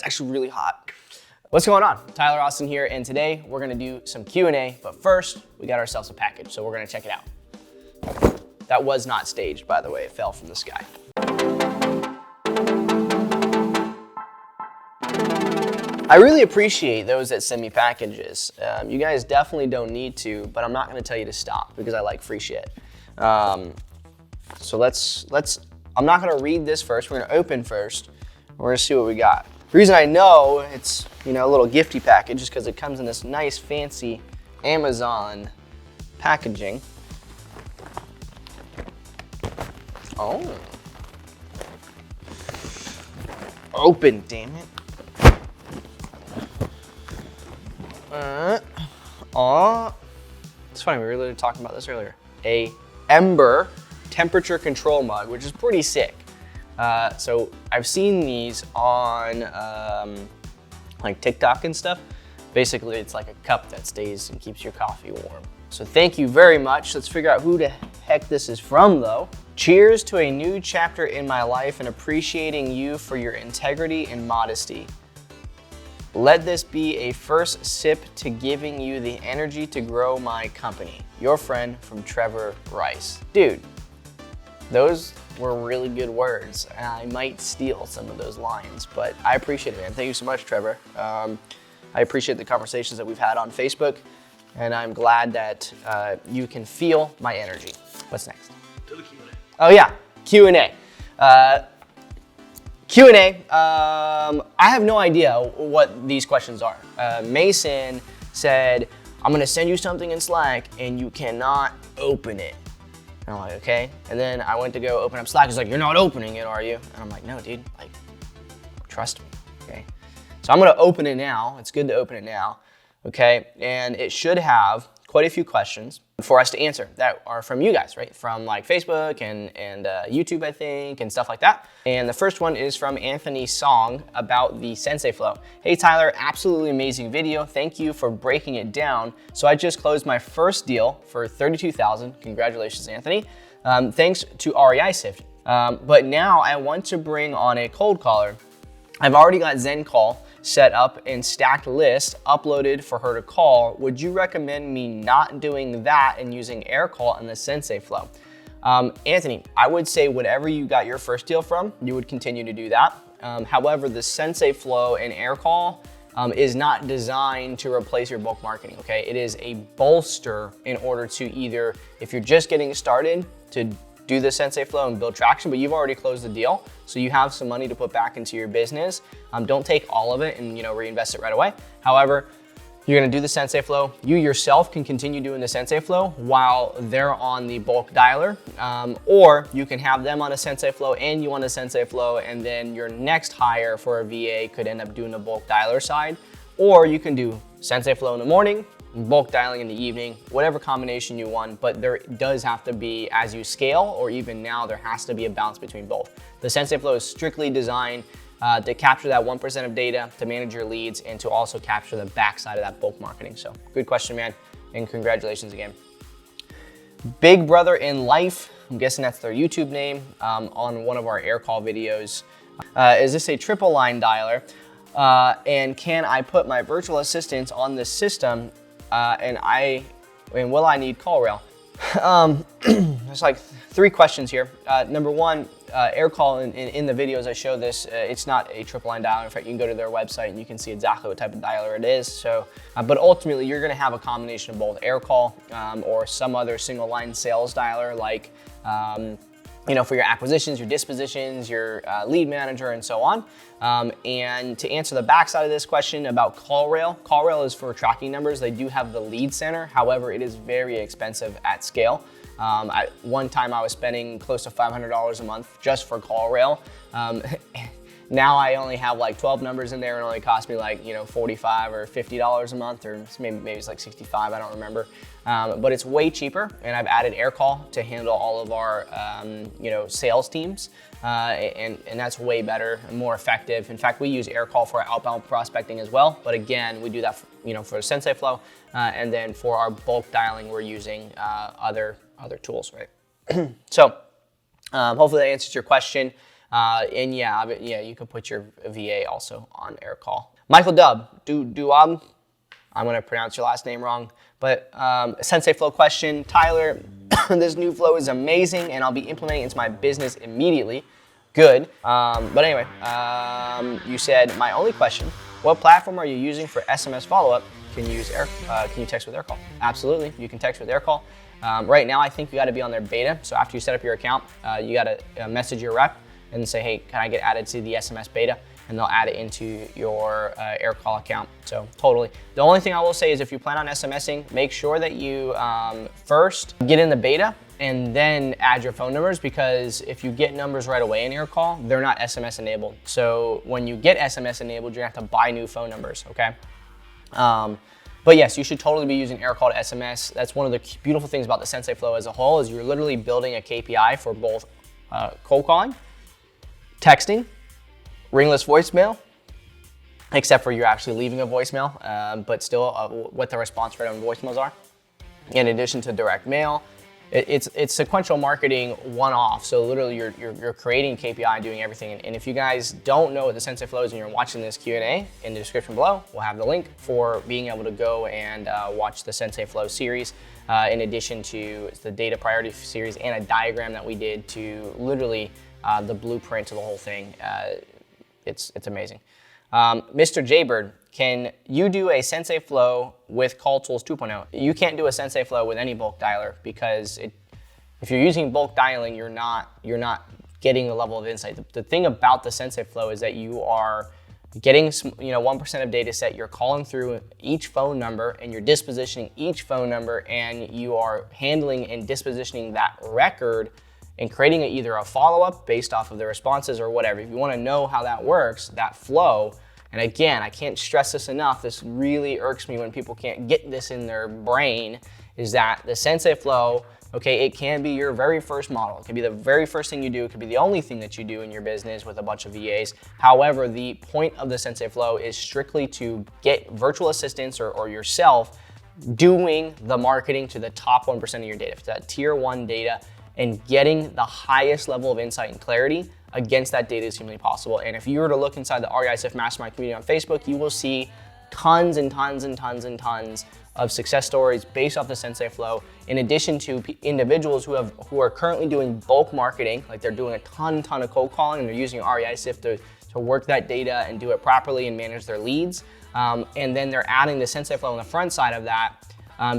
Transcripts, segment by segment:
actually really hot. What's going on? Tyler Austin here, and today we're gonna do some Q&A, but first, we got ourselves a package, so we're gonna check it out. That was not staged, by the way, it fell from the sky. I really appreciate those that send me packages. You guys definitely don't need to, but I'm not gonna tell you to stop because I like free shit. So I'm not gonna read this first, we're gonna open first. We're gonna see what we got. The reason I know it's, a little gifty package is because it comes in this nice fancy Amazon packaging. Oh. Open, damn it. It's funny, we were literally talking about this earlier. A Ember temperature control mug, which is pretty sick. So I've seen these on like TikTok and stuff. Basically, it's like a cup that stays and keeps your coffee warm. So thank you very much. Let's figure out who the heck this is from though. Cheers to a new chapter in my life and appreciating you for your integrity and modesty. Let this be a first sip to giving you the energy to grow my company. Your friend from Trevor Rice. Dude, those were really good words. And I might steal some of those lines, but I appreciate it, man. Thank you so much, Trevor. I appreciate the conversations that we've had on Facebook, and I'm glad that you can feel my energy. What's next? To the Q&A. Oh yeah, Q&A. Q&A, I have no idea what these questions are. Mason said, I'm gonna send you something in Slack and you cannot open it. And I'm like, okay. And then I went to go open up Slack. He's like, you're not opening it, are you? And I'm like, no, dude, like, trust me, okay? So I'm gonna open it now. It's good to open it now, okay? And it should have quite a few questions for us to answer that are from you guys, right? From like Facebook and YouTube, I think, and stuff like that. And the first one is from Anthony Song about the Sensei Flow. Hey Tyler, absolutely amazing video. Thank you for breaking it down. So I just closed my first deal for $32,000. Congratulations, Anthony. Thanks to REISift. But now I want to bring on a cold caller. I've already got ZenCall set up and stacked list uploaded for her to call. Would you recommend me not doing that and using air call and the Sensei Flow? Anthony, I would say whatever you got your first deal from, you would continue to do that. However, the Sensei Flow and air call is not designed to replace your bulk marketing, okay? It is a bolster in order to either, if you're just getting started, to do the Sensei Flow and build traction, but you've already closed the deal, so you have some money to put back into your business. Don't take all of it and reinvest it right away. However, you're gonna do the Sensei Flow. You yourself can continue doing the Sensei Flow while they're on the bulk dialer, or you can have them on a Sensei Flow and you on a Sensei Flow, and then your next hire for a VA could end up doing the bulk dialer side, or you can do Sensei Flow in the morning, bulk dialing in the evening, whatever combination you want, but there does have to be, as you scale, or even now, there has to be a balance between both. The Sensei Flow is strictly designed to capture that 1% of data, to manage your leads, and to also capture the backside of that bulk marketing. So good question, man, and congratulations again. Big Brother in Life, I'm guessing that's their YouTube name, on one of our air call videos. Is this a triple line dialer? And can I put my virtual assistants on this system? And will I need CallRail? There's like 3 questions here. Number one, air call in the videos I show this, it's not a triple line dialer. In fact, you can go to their website and you can see exactly what type of dialer it is. So, but ultimately you're gonna have a combination of both air call or some other single line sales dialer like for your acquisitions, your dispositions, your lead manager, and so on. And to answer the backside of this question about CallRail is for tracking numbers. They do have the lead center. However, it is very expensive at scale. At one time I was spending close to $500 a month just for CallRail. Now I only have like 12 numbers in there and it only cost me like, $45 or $50 a month, or maybe it's like 65, I don't remember. But it's way cheaper, and I've added AirCall to handle all of our, sales teams, and that's way better and more effective. In fact, we use AirCall for our outbound prospecting as well, but again, we do that for Sensei Flow, and then for our bulk dialing, we're using other tools, right? So hopefully that answers your question. And yeah, you can put your VA also on air call. Michael Dubb, Duab, I'm gonna pronounce your last name wrong, but Sensei Flow question. Tyler, this new flow is amazing and I'll be implementing it into my business immediately. Good. But anyway, you said, my only question, what platform are you using for SMS follow-up? Can you text with AirCall? Absolutely, you can text with AirCall. Right now, I think you gotta be on their beta. So after you set up your account, you gotta message your rep and say, hey, can I get added to the SMS beta? And they'll add it into your AirCall account. So totally. The only thing I will say is if you plan on SMSing, make sure that you first get in the beta and then add your phone numbers, because if you get numbers right away in AirCall, they're not SMS enabled. So when you get SMS enabled, you're gonna have to buy new phone numbers, okay? But yes, you should totally be using AirCall to SMS. That's one of the beautiful things about the Sensei Flow as a whole, is you're literally building a KPI for both cold calling, texting, ringless voicemail, except for you're actually leaving a voicemail, but still what the response rate on voicemails are. In addition to direct mail, it's sequential marketing one-off. So literally you're creating KPI and doing everything. And if you guys don't know what the Sensei Flow is and you're watching this Q&A, in the description below, we'll have the link for being able to go and watch the Sensei Flow series, in addition to the data priority series and a diagram that we did to literally the blueprint to the whole thing. It's amazing. Mr. Jaybird, can you do a Sensei Flow with Calltools 2.0? You can't do a Sensei Flow with any bulk dialer, because if you're using bulk dialing, you're not getting the level of insight. The thing about the Sensei Flow is that you are getting 1% of data set, you're calling through each phone number and you're dispositioning each phone number, and you are handling and dispositioning that record and creating either a follow-up based off of the responses or whatever. If you wanna know how that works, that flow, and again, I can't stress this enough, this really irks me when people can't get this in their brain, is that the Sensei Flow, okay, it can be your very first model. It can be the very first thing you do. It could be the only thing that you do in your business with a bunch of VAs. However, the point of the Sensei Flow is strictly to get virtual assistants or yourself doing the marketing to the top 1% of your data, that tier 1 data, and getting the highest level of insight and clarity against that data as humanly possible. And if you were to look inside the REISift Mastermind community on Facebook, you will see tons and tons and tons and tons of success stories based off the Sensei Flow, in addition to individuals who are currently doing bulk marketing, like they're doing a ton of cold calling and they're using REISift to work that data and do it properly and manage their leads. And then they're adding the Sensei Flow on the front side of that,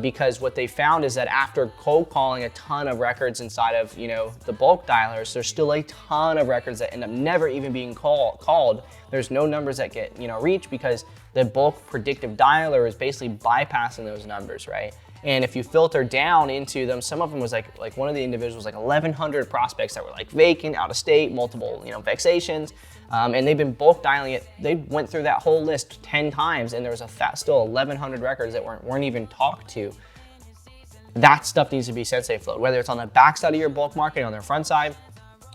because what they found is that after cold calling a ton of records inside of the bulk dialers, there's still a ton of records that end up never even being called. There's no numbers that get reached, because the bulk predictive dialer is basically bypassing those numbers, right? And if you filter down into them, some of them was like one of the individuals, like 1,100 prospects that were like vacant, out of state, multiple vexations, and they've been bulk dialing it. They went through that whole list 10 times, and there was still 1,100 records that weren't even talked to. That stuff needs to be Sensei Flow, whether it's on the back side of your bulk marketing, on the front side.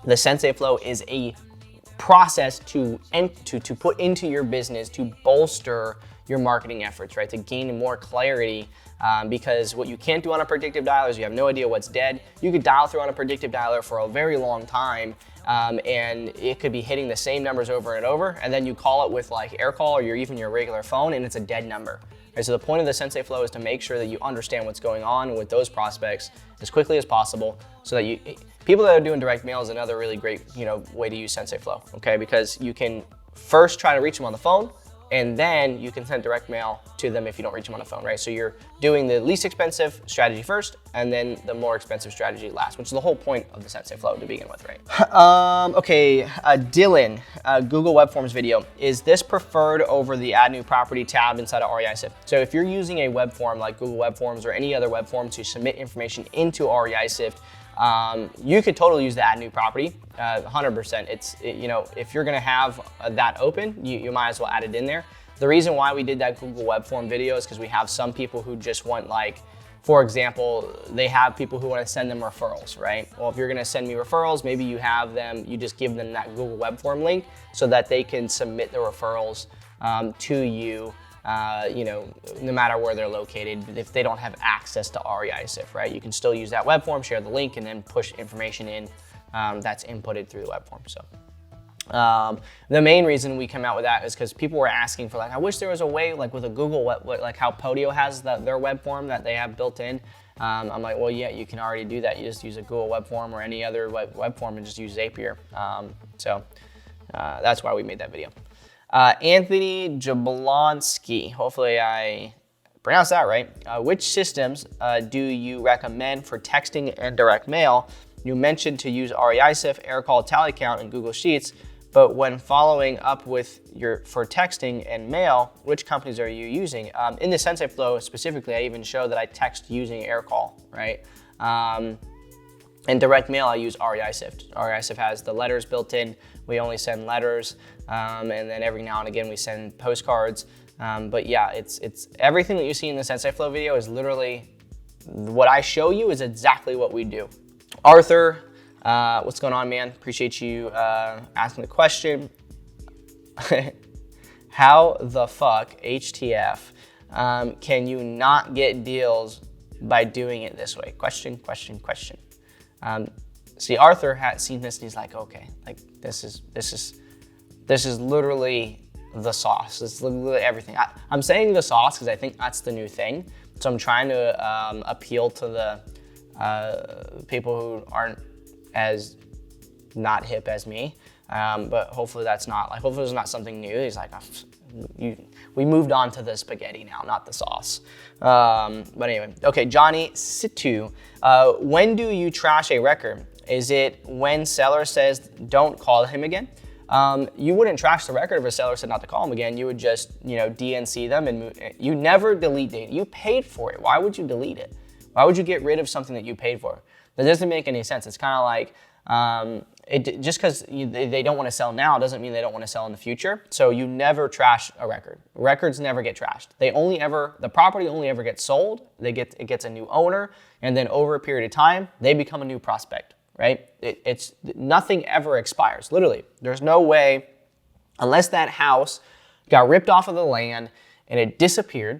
The Sensei Flow is a process to put into your business to bolster your marketing efforts, right? To gain more clarity, because what you can't do on a predictive dialer is you have no idea what's dead. You could dial through on a predictive dialer for a very long time, and it could be hitting the same numbers over and over, and then you call it with like AirCall or even your regular phone, and it's a dead number. Right, so the point of the Sensei Flow is to make sure that you understand what's going on with those prospects as quickly as possible, so that people that are doing direct mail is another really great way to use Sensei Flow, okay? Because you can first try to reach them on the phone, and then you can send direct mail to them if you don't reach them on the phone, right? So you're doing the least expensive strategy first, and then the more expensive strategy last, which is the whole point of the Sensei Flow to begin with, right? Okay, Dylan, Google Web Forms video. Is this preferred over the Add New Property tab inside of REISift? So if you're using a web form like Google Web Forms or any other web form to submit information into REISift, you could totally use the Add New Property, 100%. If you're gonna have that open, you might as well add it in there. The reason why we did that Google Web Form video is because we have some people who just want, like, for example, they have people who want to send them referrals, right? Well, if you're gonna send me referrals, maybe you just give them that Google Web Form link so that they can submit the referrals to you, no matter where they're located, if they don't have access to REISift, right? You can still use that web form, share the link, and then push information in that's inputted through the web form. So The main reason we came out with that is because people were asking for, like, I wish there was a way, like with a Google, like how Podio has their web form that they have built in. I'm like, well, yeah, you can already do that. You just use a Google web form or any other web form and just use Zapier. So that's why we made that video. Anthony Jablonski, hopefully I pronounced that right. Which systems do you recommend for texting and direct mail? You mentioned to use REISift, AirCall, Tally Count, and Google Sheets, but when following up with for texting and mail, which companies are you using? In the Sensei Flow specifically, I even show that I text using AirCall, right? And direct mail, I use REISift. REISift has the letters built in. We only send letters, and then every now and again we send postcards. But yeah, it's everything that you see in the Sensei Flow video is literally what I show you is exactly what we do. Arthur, what's going on, man? Appreciate you asking the question. How the fuck, HTF, can you not get deals by doing it this way? Question. See, Arthur had seen this and he's like, okay, like this is literally the sauce. It's literally everything. I'm saying the sauce because I think that's the new thing. So I'm trying to appeal to the people who aren't as not hip as me, but hopefully that's not like, hopefully it's not something new. He's like, we moved on to the spaghetti now, not the sauce. But anyway, okay, Johnny Situ, when do you trash a record? Is it when seller says don't call him again? You wouldn't trash the record if a seller said not to call him again. You would just, DNC them and move. You never delete data. You paid for it. Why would you delete it? Why would you get rid of something that you paid for? That doesn't make any sense. It's kind of like, just because they don't want to sell now doesn't mean they don't want to sell in the future. So you never trash a record. Records never get trashed. The property only ever gets sold. It gets a new owner, and then over a period of time, they become a new prospect, right? It's nothing ever expires. Literally, there's no way, unless that house got ripped off of the land and it disappeared,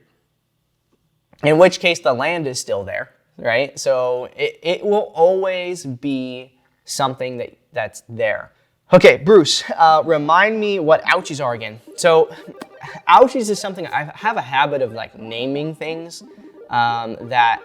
in which case the land is still there, right? So it will always be something that's there. Okay, Bruce, remind me what ouchies are again. So ouchies is something, I have a habit of like naming things that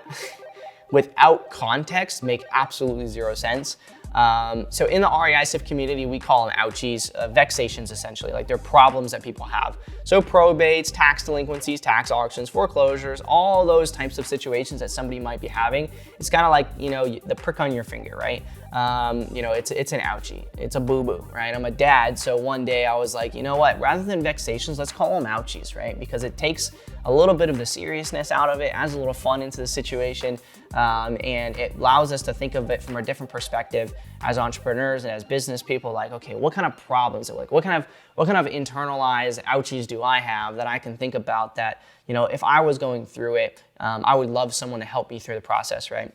without context make absolutely zero sense. So in the REISift community, we call them ouchies, vexations essentially, like they're problems that people have. So probates, tax delinquencies, tax auctions, foreclosures, all those types of situations that somebody might be having. It's kind of like, the prick on your finger, right? It's an ouchie, it's a boo-boo, right? I'm a dad, so one day I was like, you know what, rather than vexations, let's call them ouchies, right? Because it takes a little bit of the seriousness out of it, adds a little fun into the situation, and it allows us to think of it from a different perspective as entrepreneurs and as business people, like, okay, what kind of problems, like what kind of internalized ouchies do I have that I can think about that, if I was going through it, I would love someone to help me through the process, right?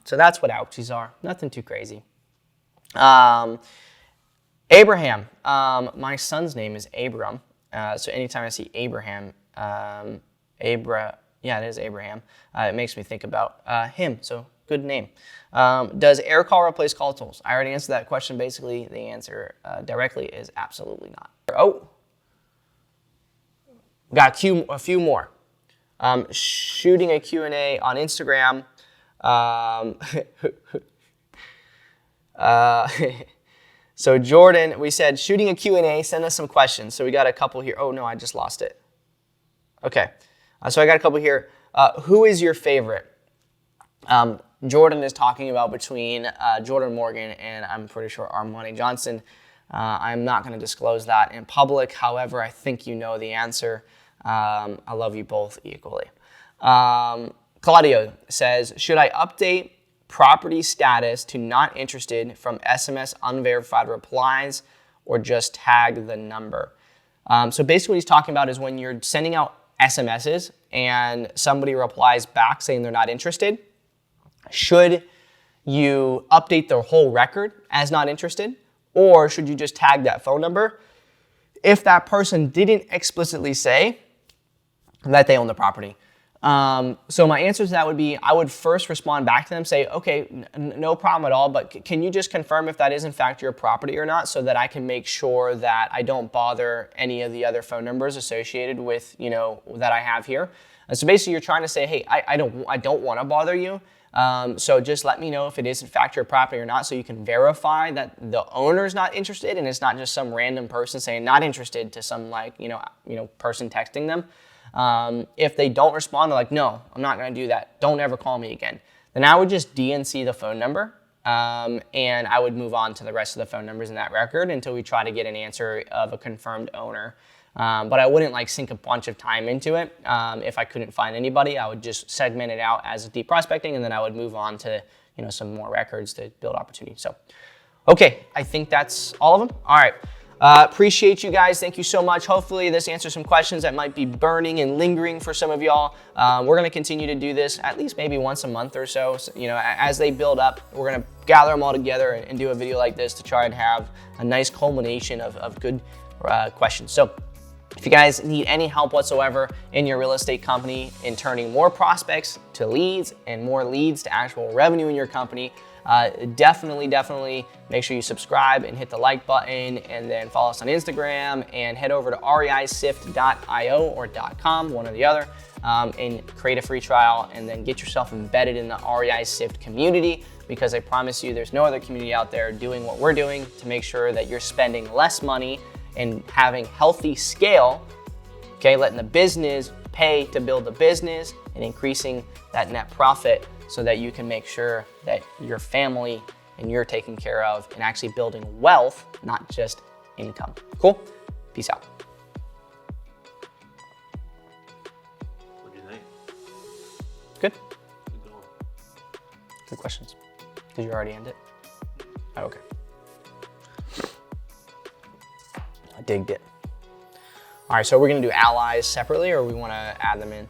So that's what ouchies are, nothing too crazy. Abraham, my son's name is Abram, so anytime I see Abraham, yeah, it is Abraham, it makes me think about him, so good name. Does AirCall replace Calltools? I already answered that question. Basically, the answer directly is absolutely not. Oh, got a few more. Shooting a Q&A on Instagram. So Jordan, we said shooting a Q&A, send us some questions. So we got a couple here. Oh no, I just lost it. Okay, so I got a couple here. Who is your favorite? Jordan is talking about between Jordan Morgan and I'm pretty sure Armani Johnson. I'm not going to disclose that in public. However, I think you know the answer. I love you both equally. Claudio says, should I update property status to not interested from SMS unverified replies or just tag the number? So basically what he's talking about is when you're sending out SMSs and somebody replies back saying they're not interested, should you update their whole record as not interested, or should you just tag that phone number if that person didn't explicitly say that they own the property? So my answer to that would be, I would first respond back to them, say, okay, no problem at all, but can you just confirm if that is in fact your property or not, so that I can make sure that I don't bother any of the other phone numbers associated with, that I have here. And so basically you're trying to say, hey, I don't want to bother you. So just let me know if it is in fact your property or not, so you can verify that the owner's not interested and it's not just some random person saying not interested to some person texting them. If they don't respond, they're like, no, I'm not going to do that. Don't ever call me again. Then I would just DNC the phone number, and I would move on to the rest of the phone numbers in that record until we try to get an answer of a confirmed owner. But I wouldn't sink a bunch of time into it. If I couldn't find anybody, I would just segment it out as deep prospecting, and then I would move on to some more records to build opportunity. So, okay, I think that's all of them. All right. Appreciate you guys. Thank you so much. Hopefully this answers some questions that might be burning and lingering for some of y'all. We're going to continue to do this at least maybe once a month or so. As they build up, we're going to gather them all together and do a video like this to try and have a nice culmination of good questions. So if you guys need any help whatsoever in your real estate company in turning more prospects to leads and more leads to actual revenue in your company, definitely make sure you subscribe and hit the like button, and then follow us on Instagram and head over to REISift.io or .com, one or the other, and create a free trial, and then get yourself embedded in the REISift community, because I promise you there's no other community out there doing what we're doing to make sure that you're spending less money and having healthy scale, okay, letting the business pay to build the business and increasing that net profit, so that you can make sure that your family and you're taken care of and actually building wealth, not just income. Cool? Peace out. What do you think? Good? Keep going. Good questions. Did you already end it? Oh, okay. I digged it. All right, so we're gonna do allies separately, or we wanna add them in?